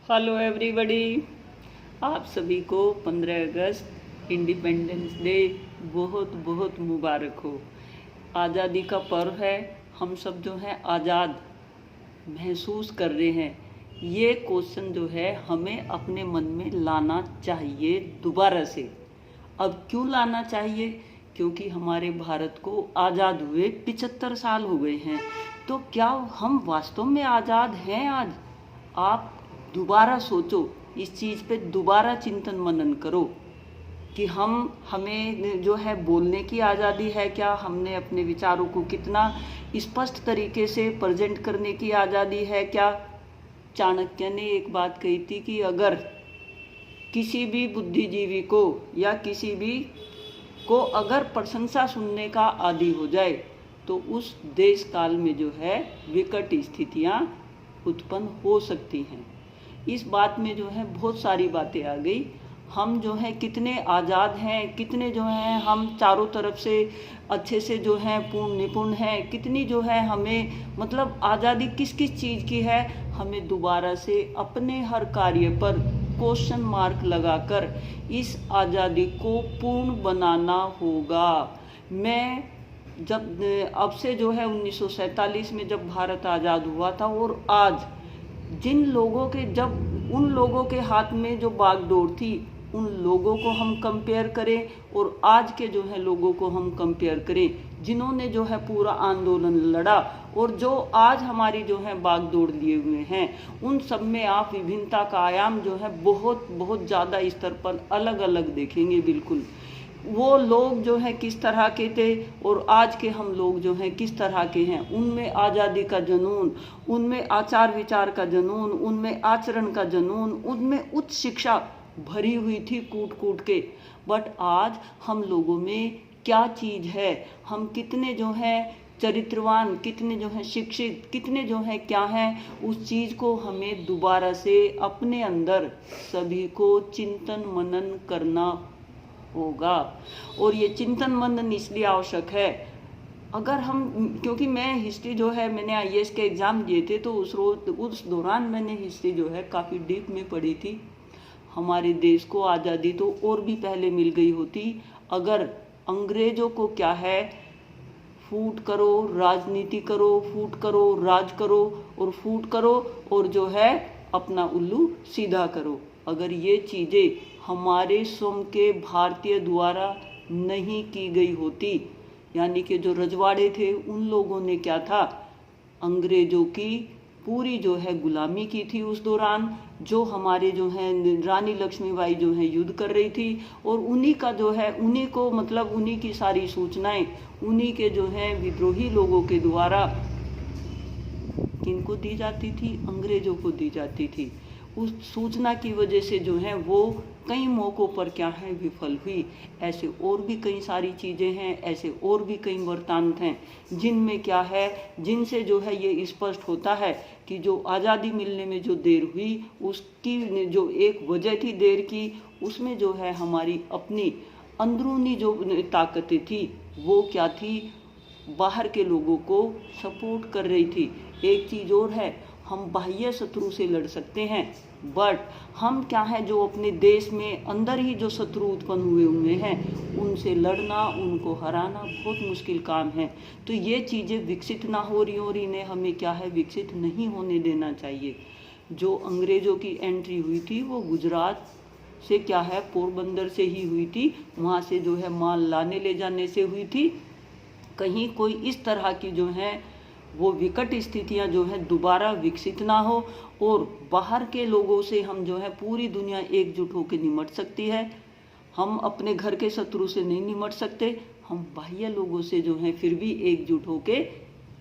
Hello everybody. आप सभी को 15 अगस्त इंडिपेंडेंस डे बहुत बहुत मुबारक हो। आज़ादी का पर्व है। हम सब जो हैं आज़ाद महसूस कर रहे हैं। ये क्वेश्चन जो है हमें अपने मन में लाना चाहिए दोबारा से। अब क्यों लाना चाहिए? क्योंकि हमारे भारत को आज़ाद हुए 75 साल हो गए हैं। तो क्या हम वास्तव में आज़ाद हैं आज? आप दोबारा सोचो, इस चीज़ पे दोबारा चिंतन मनन करो कि हमें जो है बोलने की आज़ादी है क्या? हमने अपने विचारों को कितना स्पष्ट तरीके से प्रेजेंट करने की आज़ादी है क्या? चाणक्य ने एक बात कही थी कि अगर किसी भी बुद्धिजीवी को या किसी भी को अगर प्रशंसा सुनने का आदी हो जाए तो उस देश काल में जो है विकट स्थितियां उत्पन्न हो सकती हैं। इस बात में जो है बहुत सारी बातें आ गई। हम जो है कितने आज़ाद हैं, कितने जो हैं हम चारों तरफ से अच्छे से जो है पूर्ण निपुण हैं, कितनी जो है हमें मतलब आज़ादी किस किस चीज़ की है। हमें दोबारा से अपने हर कार्य पर क्वेश्चन मार्क लगाकर इस आज़ादी को पूर्ण बनाना होगा। मैं जब अब से जो है 1947 में जब भारत आज़ाद हुआ था और आज जिन लोगों के जब उन लोगों के हाथ में जो बागडोर थी उन लोगों को हम कंपेयर करें और आज के जो है लोगों को हम कंपेयर करें जिन्होंने जो है पूरा आंदोलन लड़ा और जो आज हमारी जो है बागडोर लिए हुए हैं, उन सब में आप विभिन्नता का आयाम जो है बहुत बहुत ज़्यादा स्तर पर अलग अलग देखेंगे। बिल्कुल वो लोग जो है किस तरह के थे और आज के हम लोग जो हैं किस तरह के हैं। उनमें आज़ादी का जुनून, उनमें आचार विचार का जुनून, उनमें आचरण का जुनून, उनमें उच्च शिक्षा भरी हुई थी कूट कूट के। बट आज हम लोगों में क्या चीज़ है? हम कितने जो हैं चरित्रवान, कितने जो हैं शिक्षित, कितने जो हैं क्या हैं? उस चीज़ को हमें दोबारा से अपने अंदर सभी को चिंतन मनन करना होगा। और ये चिंतन मनन इसलिए आवश्यक है अगर हम, क्योंकि मैं हिस्ट्री जो है मैंने आईएएस के एग्ज़ाम दिए थे तो उस दौरान मैंने हिस्ट्री जो है काफ़ी डीप में पढ़ी थी। हमारे देश को आज़ादी तो और भी पहले मिल गई होती अगर अंग्रेज़ों को क्या है फूट करो, राजनीति करो, फूट करो, राज करो और फूट करो और जो है अपना उल्लू सीधा करो। अगर ये चीज़ें हमारे स्वयं के भारतीय द्वारा नहीं की गई होती, यानी कि जो रजवाड़े थे उन लोगों ने क्या था, अंग्रेज़ों की पूरी जो है गुलामी की थी उस दौरान। जो हमारे जो है रानी लक्ष्मीबाई जो है युद्ध कर रही थी और उन्हीं का जो है उन्हीं को मतलब उन्हीं की सारी सूचनाएं उन्हीं के जो है विद्रोही लोगों के द्वारा किनको दी जाती थी? अंग्रेज़ों को दी जाती थी। उस सूचना की वजह से जो है वो कई मौक़ों पर क्या है विफल हुई। ऐसे और भी कई सारी चीज़ें हैं, ऐसे और भी कई वृत्तांत हैं जिनमें क्या है, जिनसे जो है ये स्पष्ट होता है कि जो आज़ादी मिलने में जो देर हुई उसकी जो एक वजह थी देर की, उसमें जो है हमारी अपनी अंदरूनी जो ताकतें थी वो क्या थी, बाहर के लोगों को सपोर्ट कर रही थी। एक चीज़ और है, हम बाह्य शत्रु से लड़ सकते हैं बट हम क्या है जो अपने देश में अंदर ही जो शत्रु उत्पन्न हुए हैं उनसे लड़ना, उनको हराना बहुत मुश्किल काम है। तो ये चीज़ें विकसित ना हो रही और इन्हें हमें क्या है विकसित नहीं होने देना चाहिए। जो अंग्रेज़ों की एंट्री हुई थी वो गुजरात से क्या है पोरबंदर से ही हुई थी, वहाँ से जो है माल लाने ले जाने से हुई थी। कहीं कोई इस तरह की जो है वो विकट स्थितियां जो है दोबारा विकसित ना हो और बाहर के लोगों से हम जो है पूरी दुनिया एकजुट होकर निमट सकती है। हम अपने घर के शत्रु से नहीं निमट सकते, हम बाह्य लोगों से जो है फिर भी एकजुट होके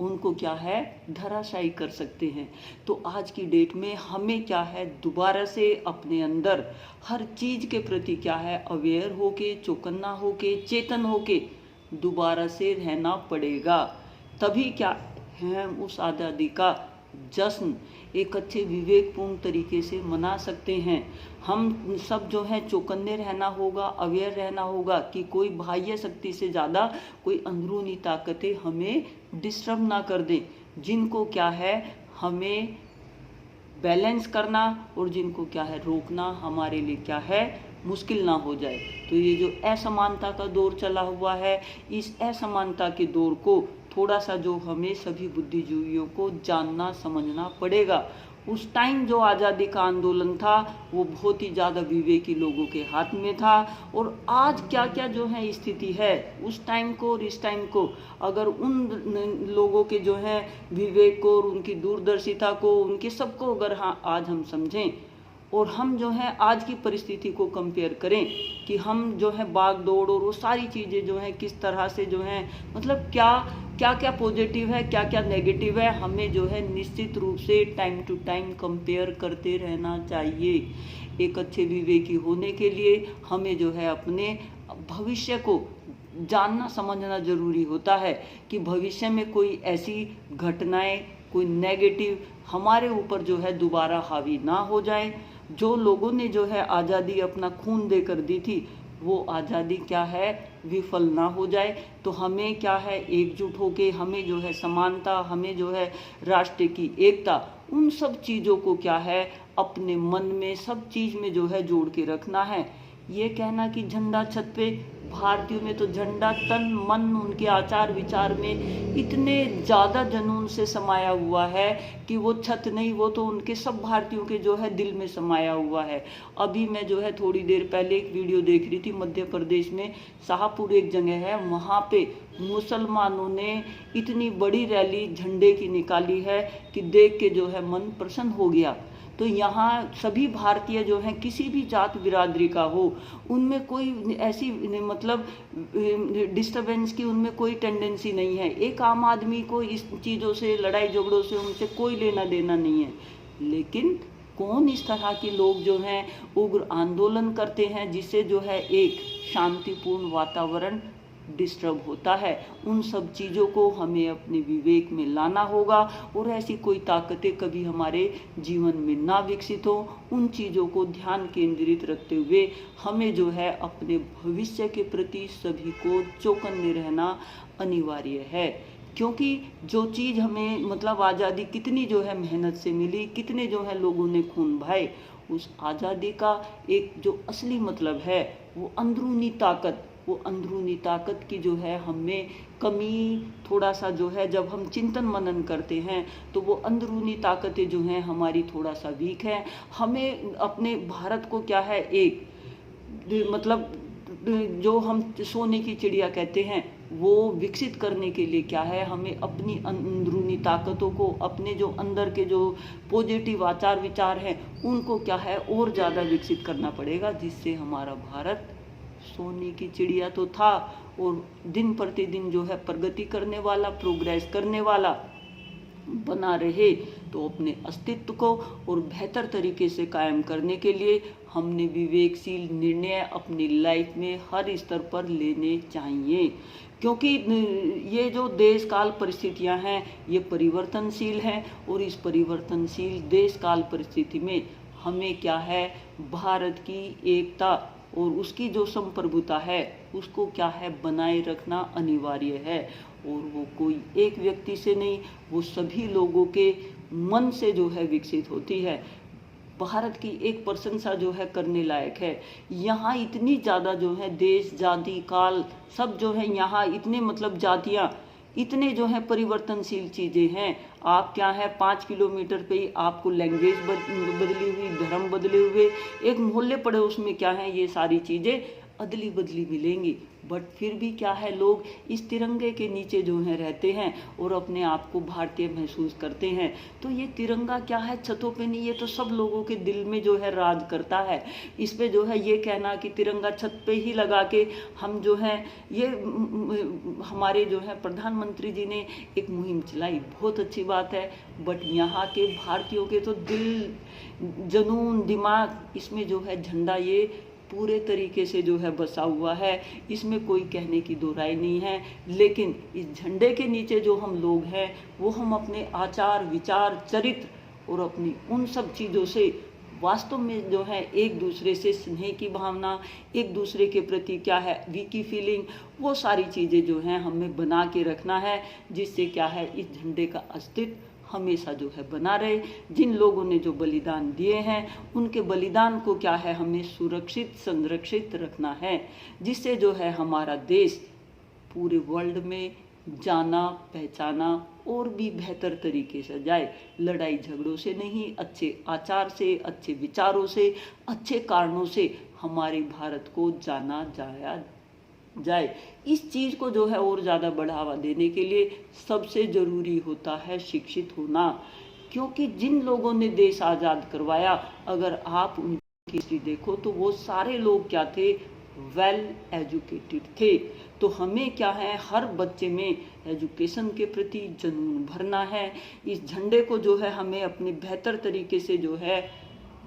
उनको क्या है धराशायी कर सकते हैं। तो आज की डेट में हमें क्या है दोबारा से अपने अंदर हर चीज़ के प्रति क्या है अवेयर होके, चौकन्ना होके, चेतन होके दोबारा से रहना पड़ेगा। तभी क्या है उस आज़ादी का जश्न एक अच्छे विवेकपूर्ण तरीके से मना सकते हैं। हम सब जो है चौकन्ने रहना होगा, अवेयर रहना होगा कि कोई बाह्य शक्ति से ज़्यादा कोई अंदरूनी ताकतें हमें डिस्टर्ब ना कर दें, जिनको क्या है हमें बैलेंस करना और जिनको क्या है रोकना हमारे लिए क्या है मुश्किल ना हो जाए। तो ये जो असमानता का दौर चला हुआ है, इस असमानता के दौर को थोड़ा सा जो हमें सभी बुद्धिजीवियों को जानना समझना पड़ेगा। उस टाइम जो आज़ादी का आंदोलन था वो बहुत ही ज़्यादा विवेकी लोगों के हाथ में था, और आज क्या क्या जो है स्थिति है उस टाइम को और इस टाइम को अगर उन लोगों के जो है विवेक को और उनकी दूरदर्शिता को उनके सबको अगर हाँ आज हम समझें और हम जो है आज की परिस्थिति को कंपेयर करें कि हम जो है भाग दौड़ और वो सारी चीज़ें जो है किस तरह से जो है मतलब क्या क्या क्या पॉजिटिव है क्या क्या नेगेटिव है, हमें जो है निश्चित रूप से टाइम टू टाइम कंपेयर करते रहना चाहिए। एक अच्छे विवेकी होने के लिए हमें जो है अपने भविष्य को जानना समझना जरूरी होता है कि भविष्य में कोई ऐसी घटनाएं कोई नेगेटिव हमारे ऊपर जो है दोबारा हावी ना हो जाए। जो लोगों ने जो है आज़ादी अपना खून देकर दी थी वो आज़ादी क्या है विफल ना हो जाए। तो हमें क्या है एकजुट होके हमें जो है समानता, हमें जो है राष्ट्र की एकता, उन सब चीज़ों को क्या है अपने मन में सब चीज़ में जो है जोड़ के रखना है। ये कहना कि झंडा छत पे, भारतीयों में तो झंडा तन मन उनके आचार विचार में इतने ज़्यादा जुनून से समाया हुआ है कि वो छत नहीं वो तो उनके सब भारतीयों के जो है दिल में समाया हुआ है। अभी मैं जो है थोड़ी देर पहले एक वीडियो देख रही थी, मध्य प्रदेश में शाहपुर एक जगह है, वहाँ पे मुसलमानों ने इतनी बड़ी रैली झंडे की निकाली है कि देख के जो है मन प्रसन्न हो गया। तो यहाँ सभी भारतीय जो हैं किसी भी जात बिरादरी का हो उनमें कोई ऐसी मतलब डिस्टरबेंस की उनमें कोई टेंडेंसी नहीं है। एक आम आदमी को इस चीज़ों से लड़ाई झगड़ों से उनसे कोई लेना देना नहीं है। लेकिन कौन इस तरह के लोग जो हैं उग्र आंदोलन करते हैं जिससे जो है एक शांतिपूर्ण वातावरण डिस्टर्ब होता है। उन सब चीज़ों को हमें अपने विवेक में लाना होगा और ऐसी कोई ताकतें कभी हमारे जीवन में ना विकसित हो। उन चीज़ों को ध्यान केंद्रित रखते हुए हमें जो है अपने भविष्य के प्रति सभी को चौकन्ने रहना अनिवार्य है। क्योंकि जो चीज़ हमें मतलब आज़ादी कितनी जो है मेहनत से मिली, कितने जो है लोगों ने खून बहाए, उस आज़ादी का एक जो असली मतलब है वो अंदरूनी ताकत, वो अंदरूनी ताकत की जो है हमें कमी थोड़ा सा जो है जब हम चिंतन मनन करते हैं तो वो अंदरूनी ताकतें जो हैं हमारी थोड़ा सा वीक है। हमें अपने भारत को क्या है एक मतलब जो हम सोने की चिड़िया कहते हैं वो विकसित करने के लिए क्या है हमें अपनी अंदरूनी ताकतों को, अपने जो अंदर के जो पॉजिटिव आचार विचार हैं उनको क्या है और ज़्यादा विकसित करना पड़ेगा, जिससे हमारा भारत सोने की चिड़िया तो था और दिन प्रतिदिन जो है प्रगति करने वाला, प्रोग्रेस करने वाला बना रहे। तो अपने अस्तित्व को और बेहतर तरीके से कायम करने के लिए हमने विवेकशील निर्णय अपनी लाइफ में हर स्तर पर लेने चाहिए। क्योंकि ये जो देश काल परिस्थितियां हैं ये परिवर्तनशील हैं और इस परिवर्तनशील देश काल परिस्थिति में हमें क्या है भारत की एकता और उसकी जो संप्रभुता है उसको क्या है बनाए रखना अनिवार्य है। और वो कोई एक व्यक्ति से नहीं, वो सभी लोगों के मन से जो है विकसित होती है। भारत की एक प्रशंसा जो है करने लायक है। यहाँ इतनी ज़्यादा जो है देश जाति काल सब जो है यहाँ इतने मतलब जातियाँ इतने जो है परिवर्तनशील चीज़ें हैं। आप क्या है 5 किलोमीटर पे ही आपको लैंग्वेज बदली हुई, धर्म बदले हुए, एक मोहल्ले पड़े उसमें क्या है ये सारी चीज़ें अदली बदली मिलेंगी। बट फिर भी क्या है लोग इस तिरंगे के नीचे जो है रहते हैं और अपने आप को भारतीय महसूस करते हैं। तो ये तिरंगा क्या है छतों पे नहीं, ये तो सब लोगों के दिल में जो है राज करता है। इस पे जो है ये कहना कि तिरंगा छत पे ही लगा के हम जो है ये हमारे जो है प्रधानमंत्री जी ने एक मुहिम चलाई, बहुत अच्छी बात है। बट यहाँ के भारतीयों के तो दिल जुनून दिमाग इसमें जो है झंडा ये पूरे तरीके से जो है बसा हुआ है, इसमें कोई कहने की दो राय नहीं है। लेकिन इस झंडे के नीचे जो हम लोग हैं वो हम अपने आचार विचार चरित्र और अपनी उन सब चीज़ों से वास्तव में जो है एक दूसरे से स्नेह की भावना, एक दूसरे के प्रति क्या है वीकी फीलिंग, वो सारी चीज़ें जो हैं हमें बना के रखना है, जिससे क्या है इस झंडे का अस्तित्व हमेशा जो है बना रहे। जिन लोगों ने जो बलिदान दिए हैं उनके बलिदान को क्या है हमें सुरक्षित संरक्षित रखना है, जिससे जो है हमारा देश पूरे वर्ल्ड में जाना पहचाना और भी बेहतर तरीके से जाए। लड़ाई झगड़ों से नहीं, अच्छे आचार से, अच्छे विचारों से, अच्छे कारणों से हमारे भारत को जाना जाया जाए। इस चीज को जो है और ज्यादा बढ़ावा देने के लिए सबसे जरूरी होता है शिक्षित होना, क्योंकि जिन लोगों ने देश आजाद करवाया, अगर आप उनकी हिस्ट्री देखो तो वो सारे लोग क्या थे, वेल एजुकेटेड थे। तो हमें क्या है हर बच्चे में एजुकेशन के प्रति जुनून भरना है। इस झंडे को जो है हमें अपने बेहतर तरीके से जो है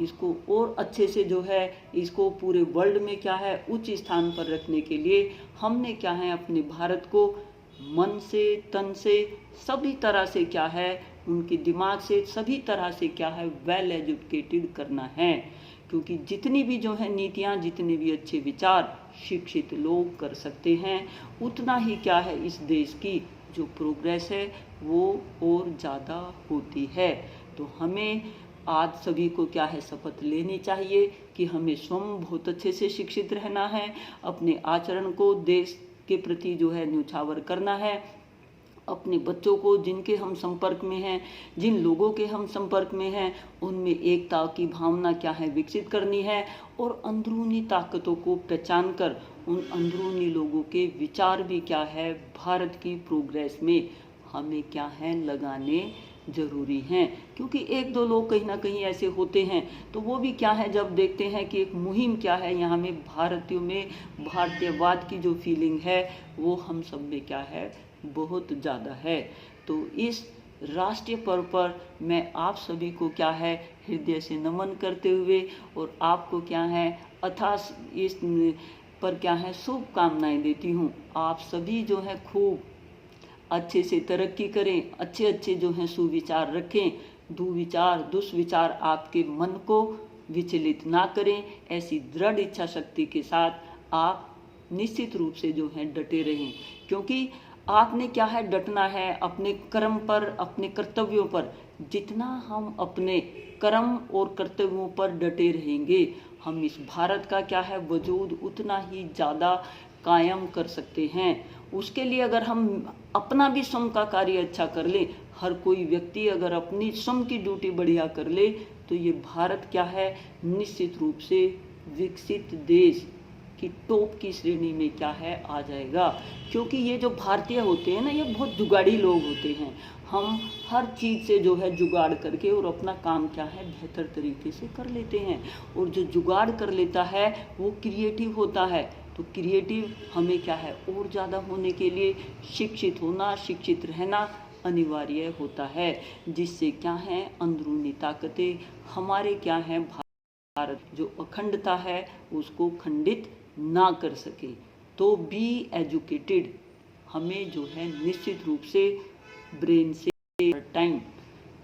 इसको और अच्छे से जो है इसको पूरे वर्ल्ड में क्या है उच्च स्थान पर रखने के लिए हमने क्या है अपने भारत को मन से तन से सभी तरह से क्या है उनके दिमाग से सभी तरह से क्या है वेल एजुकेटेड करना है। क्योंकि जितनी भी जो है नीतियाँ, जितने भी अच्छे विचार शिक्षित लोग कर सकते हैं, उतना ही क्या है इस देश की जो प्रोग्रेस है वो और ज़्यादा होती है। तो हमें आज सभी को क्या है शपथ लेनी चाहिए कि हमें स्वयं बहुत अच्छे से शिक्षित रहना है, अपने आचरण को देश के प्रति जो है न्यौछावर करना है, अपने बच्चों को जिनके हम संपर्क में हैं, जिन लोगों के हम संपर्क में हैं, उनमें एकता की भावना क्या है विकसित करनी है और अंदरूनी ताकतों को पहचान कर उन अंदरूनी लोगों के विचार भी क्या है भारत की प्रोग्रेस में हमें क्या है लगाने जरूरी हैं। क्योंकि एक दो लोग कहीं ना कहीं ऐसे होते हैं तो वो भी क्या है जब देखते हैं कि एक मुहिम क्या है यहाँ में भारतीयों में भारतीयवाद की जो फीलिंग है वो हम सब में क्या है बहुत ज़्यादा है। तो इस राष्ट्रीय पर्व पर मैं आप सभी को क्या है हृदय से नमन करते हुए और आपको क्या है अथाह इस पर क्या है शुभकामनाएं देती हूँ। आप सभी जो है खूब अच्छे से तरक्की करें, अच्छे अच्छे जो हैं सुविचार रखें, दुविचार दुष्विचार आपके मन को विचलित ना करें। ऐसी दृढ़ इच्छा शक्ति के साथ आप निश्चित रूप से जो है डटे रहें, क्योंकि आपने क्या है डटना है अपने कर्म पर, अपने कर्तव्यों पर। जितना हम अपने कर्म और कर्तव्यों पर डटे रहेंगे हम इस भारत का क्या है वजूद उतना ही ज़्यादा कायम कर सकते हैं। उसके लिए अगर हम अपना भी स्वयं का कार्य अच्छा कर ले, हर कोई व्यक्ति अगर अपनी स्वयं की ड्यूटी बढ़िया कर ले तो ये भारत क्या है निश्चित रूप से विकसित देश की टॉप की श्रेणी में क्या है आ जाएगा। क्योंकि ये जो भारतीय होते हैं ना ये बहुत जुगाड़ी लोग होते हैं। हम हर चीज़ से जो है जुगाड़ करके और अपना काम क्या है बेहतर तरीके से कर लेते हैं, और जो जुगाड़ कर लेता है वो क्रिएटिव होता है। तो क्रिएटिव हमें क्या है और ज़्यादा होने के लिए शिक्षित होना, शिक्षित रहना अनिवार्य होता है, जिससे क्या है अंदरूनी ताकतें हमारे क्या है भारत जो अखंडता है उसको खंडित ना कर सके। तो बी एजुकेटेड हमें जो है निश्चित रूप से ब्रेन से टाइम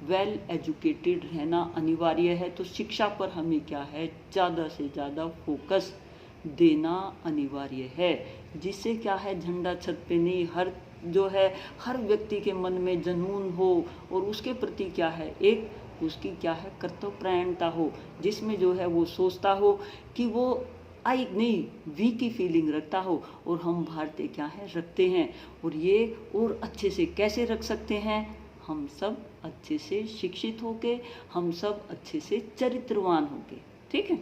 वेल एजुकेटेड रहना अनिवार्य है। तो शिक्षा पर हमें क्या है ज़्यादा से ज़्यादा फोकस देना अनिवार्य है, जिससे क्या है झंडा छत पे नहीं हर जो है हर व्यक्ति के मन में जुनून हो और उसके प्रति क्या है एक उसकी क्या है कर्तव्यपरायणता हो, जिसमें जो है वो सोचता हो कि वो आई नहीं वी की फीलिंग रखता हो। और हम भारतीय क्या है रखते हैं, और ये और अच्छे से कैसे रख सकते हैं, हम सब अच्छे से शिक्षित होके, हम सब अच्छे से चरित्रवान होके। ठीक है।